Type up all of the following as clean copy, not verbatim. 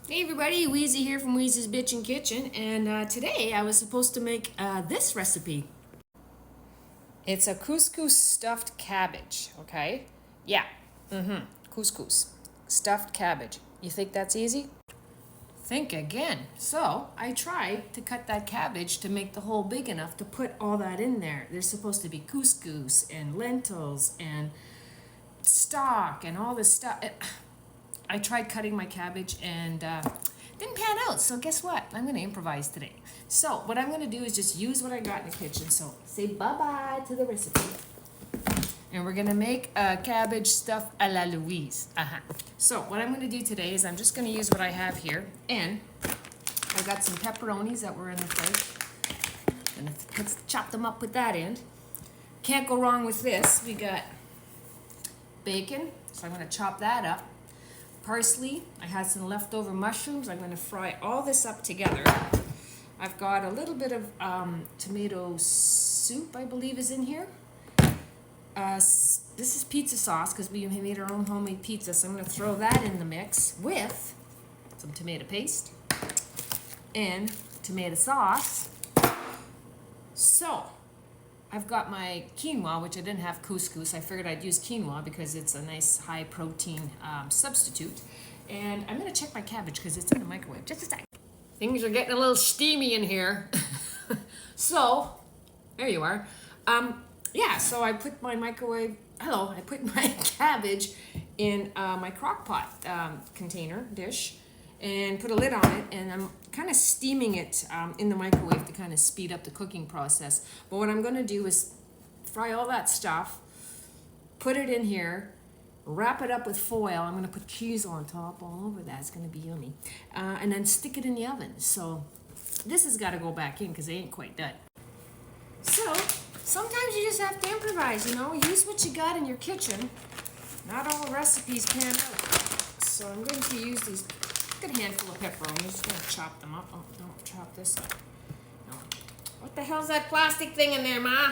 Hey everybody, Louise here from Louise's Bitchin' Kitchen, and today I was supposed to make this recipe. It's a couscous stuffed cabbage, okay? Yeah, couscous, stuffed cabbage. You think that's easy? Think again. So, I tried to cut that cabbage to make the hole big enough to put all that in there. There's supposed to be couscous and lentils and stock and all this stuff. I tried cutting my cabbage and didn't pan out. So guess what? I'm going to improvise today. So what I'm going to do is just use what I got in the kitchen. So say bye-bye to the recipe. And we're going to make a cabbage stuffed a la Louise. So what I'm going to do today is I'm just going to use what I have here. And I got some pepperonis that were in the fridge. And let's chop them up with that end. Can't go wrong with this. We got bacon. So I'm going to chop that up. Parsley, I had some leftover mushrooms. I'm going to fry all this up together. I've got a little bit of tomato soup, I believe, is in here. This is pizza sauce because we made our own homemade pizza, so I'm going to throw that in the mix with some tomato paste and tomato sauce. So, I've got my quinoa, which I didn't have couscous. I figured I'd use quinoa because it's a nice high protein substitute. And I'm going to check my cabbage because it's in the microwave. Just a second. Things are getting a little steamy in here. So, there you are. So I put my I put my cabbage in my crock pot container dish and put a lid on it, and I'm kind of steaming it in the microwave to kind of speed up the cooking process. But what I'm going to do is fry all that stuff, put it in here, wrap it up with foil. I'm going to put cheese on top all over that. It's going to be yummy. And then stick it in the oven. So this has got to go back in because it ain't quite done. So sometimes you just have to improvise, use what you got in your kitchen. Not all recipes pan out. So I'm going to use these. Good handful of pepperoni. Just gonna chop them up. Oh, don't chop this up. No. What the hell's that plastic thing in there, Ma?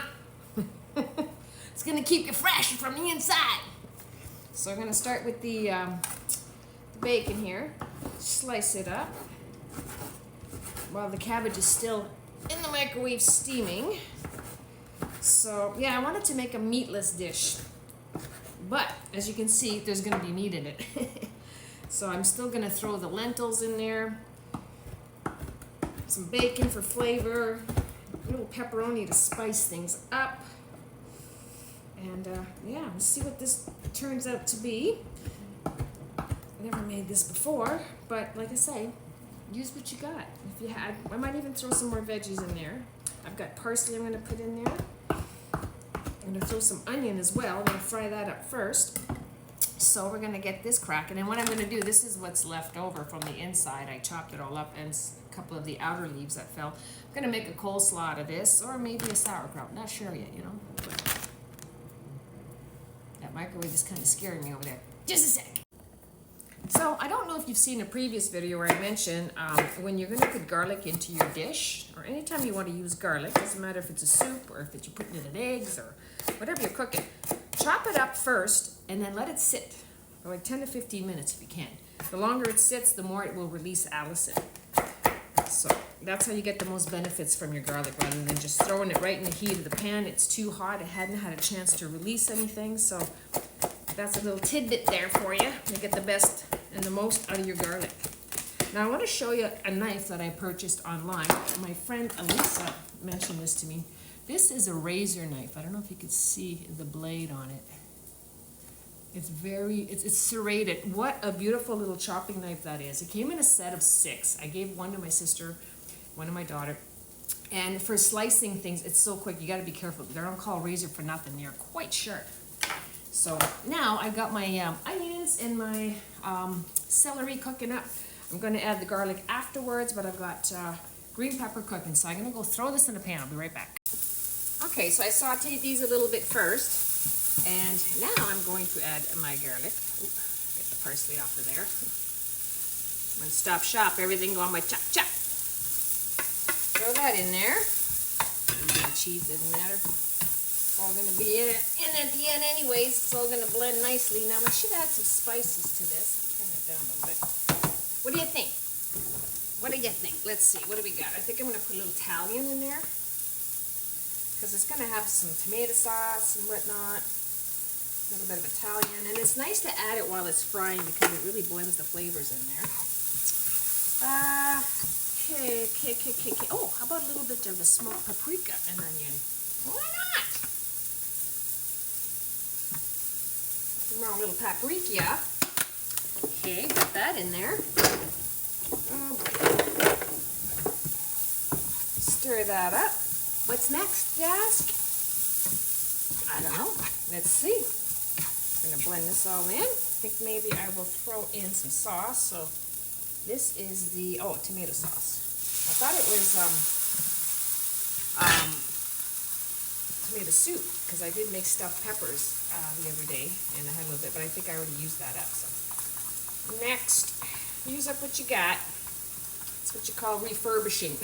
It's gonna keep you fresh from the inside. So I'm gonna start with the bacon here. Slice it up while the cabbage is still in the microwave steaming. So yeah, I wanted to make a meatless dish, but as you can see, there's gonna be meat in it. So I'm still going to throw the lentils in there, some bacon for flavor, a little pepperoni to spice things up, and let's see what this turns out to be. I never made this before, but like I say, use what you got. If you had, I might even throw some more veggies in there. I've got parsley I'm going to put in there. I'm going to throw some onion as well. I'm going to fry that up first. So we're going to get this cracking, and what I'm going to do, this is what's left over from the inside. I chopped it all up, and a couple of the outer leaves that fell. I'm going to make a coleslaw out of this, or maybe a sauerkraut. Not sure yet, But that microwave is kind of scaring me over there. Just a sec. So I don't know if you've seen a previous video where I mentioned when you're going to put garlic into your dish, or anytime you want to use garlic, doesn't matter if it's a soup or if you're putting it in eggs or whatever you're cooking, chop it up first and then let it sit for like 10 to 15 minutes if you can. The longer it sits, the more it will release allicin. So that's how you get the most benefits from your garlic, rather than just throwing it right in the heat of the pan. It's too hot. It hadn't had a chance to release anything. So that's a little tidbit there for you to get the best and the most out of your garlic. Now I want to show you a knife that I purchased online. My friend Elisa mentioned this to me. This is a razor knife. I don't know if you could see the blade on it. It's serrated. What a beautiful little chopping knife that is. It came in a set of 6. I gave one to my sister, one to my daughter. And for slicing things, it's so quick. You got to be careful. They don't call razor for nothing. They're quite sharp. So now I got my onions and my celery cooking up. I'm going to add the garlic afterwards, but I've got green pepper cooking. So I'm going to go throw this in the pan. I'll be right back. Okay, so I sauteed these a little bit first. And now I'm going to add my garlic. Ooh, get the parsley off of there. I'm going to stop shop. Everything go on my chop chop. Throw that in there. The cheese doesn't matter. It's all going to be in at the end anyways. It's all going to blend nicely. Now we should add some spices to this. I'll turn that down a little bit. What do you think? What do you think? Let's see. What do we got? I think I'm going to put a little Italian in there because it's going to have some tomato sauce and whatnot. A little bit of Italian. And it's nice to add it while it's frying because it really blends the flavors in there. Okay. Oh, how about a little bit of a smoked paprika and onion? Why not? A little paprika. Okay, got that in there. Oh boy. Stir that up. What's next, you ask? I don't know. Let's see. I'm going to blend this all in. I think maybe I will throw in some sauce. So this is the, tomato sauce. I thought it was tomato soup because I did make stuffed peppers the other day and I had a little bit, but I think I already used that up. So next, use up what you got. That's what you call refurbishing.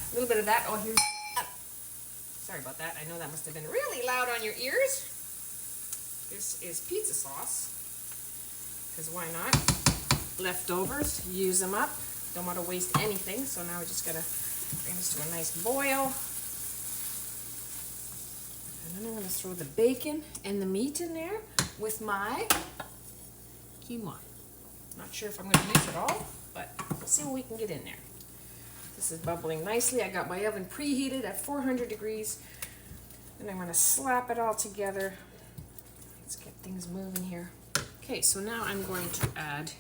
A little bit of that. Oh, here's. Sorry about that. I know that must have been really loud on your ears. This is pizza sauce. Because why not? Leftovers, use them up. Don't want to waste anything. So now we're just going to bring this to a nice boil. And then I'm going to throw the bacon and the meat in there with my quinoa. Not sure if I'm going to use it all, but we'll see what we can get in there. This is bubbling nicely. I got my oven preheated at 400 degrees. And I'm going to slap it all together. Let's get things moving here. Okay, so now I'm going to add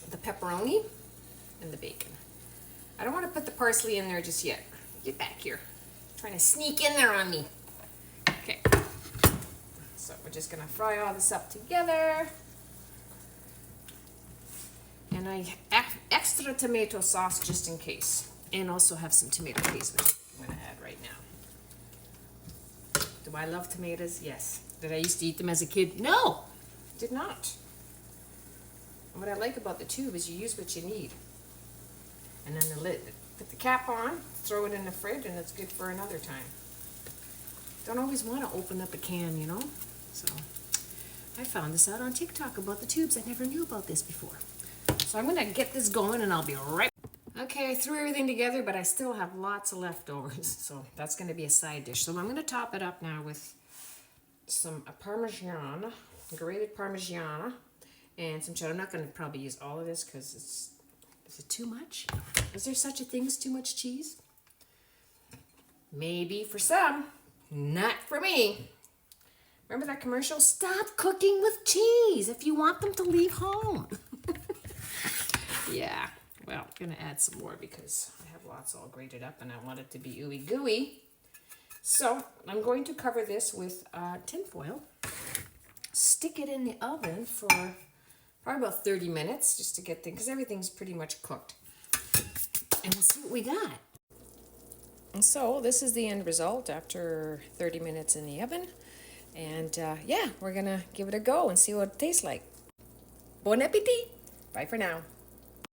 the pepperoni and the bacon. I don't want to put the parsley in there just yet. Get back here. Trying to sneak in there on me. Okay. So we're just going to fry all this up together. And I extra tomato sauce just in case. And also have some tomato paste which I'm going to add right now. Do I love tomatoes? Yes. Did I used to eat them as a kid? No, did not. And what I like about the tube is you use what you need. And then the lid. Put the cap on, throw it in the fridge, and it's good for another time. Don't always want to open up a can, you know? So I found this out on TikTok about the tubes. I never knew about this before. So I'm going to get this going and I'll be right back. Okay, I threw everything together, but I still have lots of leftovers. So that's going to be a side dish. So I'm going to top it up now with some Parmesan, grated Parmesan, and some cheddar. I'm not going to probably use all of this because is it too much? Is there such a thing as too much cheese? Maybe for some, not for me. Remember that commercial? Stop cooking with cheese if you want them to leave home. Yeah, well, I'm going to add some more because I have lots all grated up and I want it to be ooey gooey. So I'm going to cover this with tin foil. Stick it in the oven for probably about 30 minutes just to get things, because everything's pretty much cooked. And we'll see what we got. And so this is the end result after 30 minutes in the oven. And yeah, we're going to give it a go and see what it tastes like. Bon appetit! Bye for now.